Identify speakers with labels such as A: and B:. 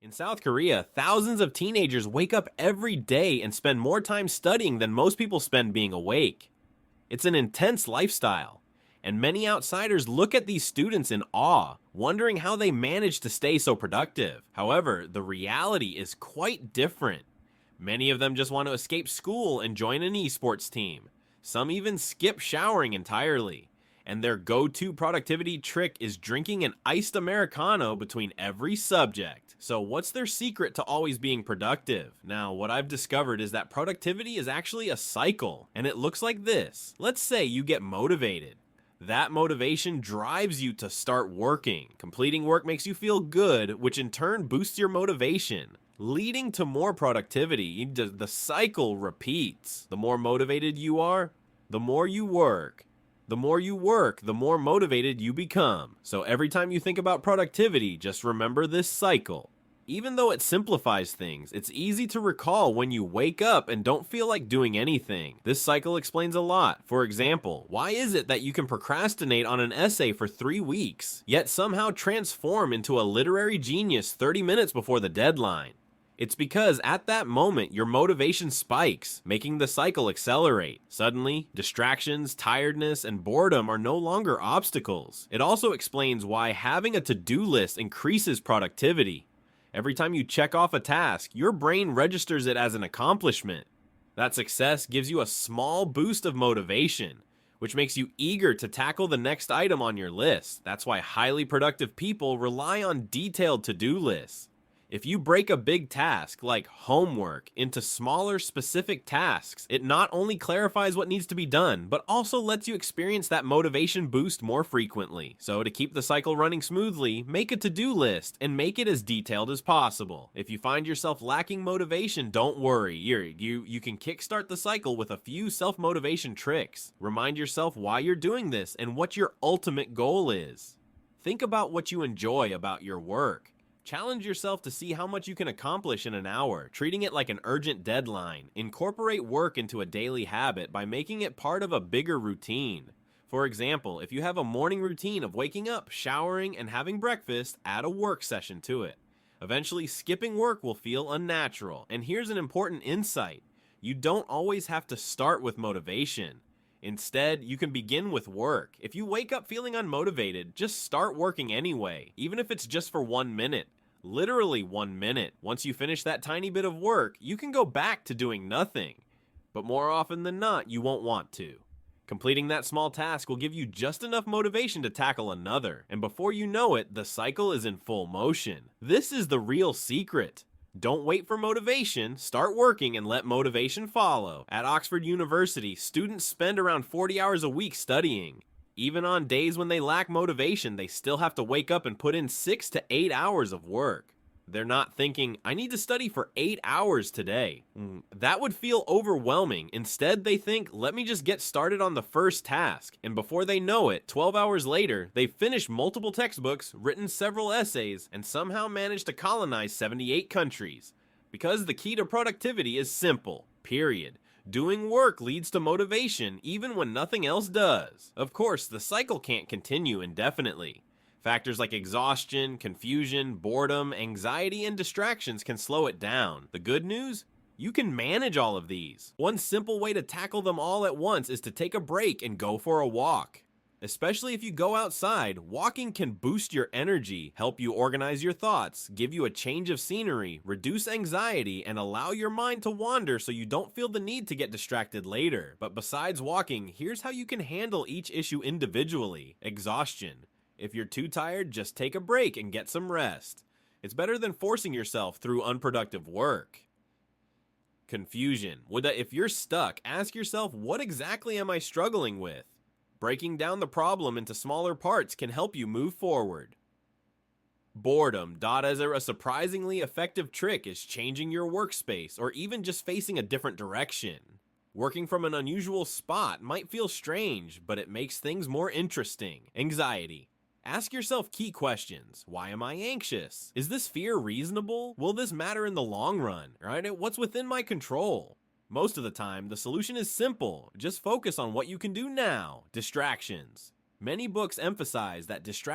A: In South Korea, thousands of teenagers wake up every day and spend more time studying than most people spend being awake. It's an intense lifestyle, and many outsiders look at these students in awe, wondering how they manage to stay so productive. However, the reality is quite different. Many of them just want to escape school and join an esports team. Some even skip showering entirely. And their go-to productivity trick is drinking an iced Americano between every subject. So what's their secret to always being productive? Now, what I've discovered is that productivity is actually a cycle, and it looks like this. Let's say you get motivated. That motivation drives you to start working. Completing work makes you feel good, which in turn boosts your motivation, leading to more productivity. The cycle repeats. The more motivated you are, the more you work. The more you work, the more motivated you become. So every time you think about productivity, just remember this cycle. Even though it simplifies things, it's easy to recall when you wake up and don't feel like doing anything. This cycle explains a lot. For example, why is it that you can procrastinate on an essay for 3 weeks, yet somehow transform into a literary genius 30 minutes before the deadline? It's because at that moment, your motivation spikes, making the cycle accelerate. Suddenly, distractions, tiredness, and boredom are no longer obstacles. It also explains why having a to-do list increases productivity. Every time you check off a task, your brain registers it as an accomplishment. That success gives you a small boost of motivation, which makes you eager to tackle the next item on your list. That's why highly productive people rely on detailed to-do lists. If you break a big task, like homework, into smaller specific tasks, it not only clarifies what needs to be done, but also lets you experience that motivation boost more frequently. So to keep the cycle running smoothly, make a to-do list and make it as detailed as possible. If you find yourself lacking motivation, don't worry. You can kickstart the cycle with a few self-motivation tricks. Remind yourself why you're doing this and what your ultimate goal is. Think about what you enjoy about your work. Challenge yourself to see how much you can accomplish in an hour, treating it like an urgent deadline. Incorporate work into a daily habit by making it part of a bigger routine. For example, if you have a morning routine of waking up, showering, and having breakfast, add a work session to it. Eventually, skipping work will feel unnatural. And here's an important insight. You don't always have to start with motivation. Instead, you can begin with work. If you wake up feeling unmotivated, just start working anyway, even if it's just for 1 minute. Literally 1 minute. Once you finish that tiny bit of work, you can go back to doing nothing. But more often than not, you won't want to. Completing that small task will give you just enough motivation to tackle another, and before you know it, the cycle is in full motion. This is the real secret. Don't wait for motivation, start working and let motivation follow. At Oxford University, students spend around 40 hours a week studying. Even on days when they lack motivation, they still have to wake up and put in 6 to 8 hours of work. They're not thinking, I need to study for 8 hours today. That would feel overwhelming. Instead, they think, let me just get started on the first task. And before they know it, 12 hours later, they've finished multiple textbooks, written several essays, and somehow managed to colonize 78 countries. Because the key to productivity is simple, period. Doing work leads to motivation even when nothing else does. Of course, the cycle can't continue indefinitely. Factors like exhaustion, confusion, boredom, anxiety, and distractions can slow it down. The good news? You can manage all of these. One simple way to tackle them all at once is to take a break and go for a walk. Especially if you go outside, walking can boost your energy, help you organize your thoughts, give you a change of scenery, reduce anxiety, and allow your mind to wander so you don't feel the need to get distracted later. But besides walking, here's how you can handle each issue individually. Exhaustion. If you're too tired, just take a break and get some rest. It's better than forcing yourself through unproductive work. Confusion. If you're stuck, ask yourself, what exactly am I struggling with? Breaking down the problem into smaller parts can help you move forward. Boredom. As a surprisingly effective trick is changing your workspace or even just facing a different direction. Working from an unusual spot might feel strange, but it makes things more interesting. Anxiety. Ask yourself key questions. Why am I anxious? Is this fear reasonable? Will this matter in the long run? Right? What's within my control? Most of the time, the solution is simple. Just focus on what you can do now. Distractions. Many books emphasize that distractions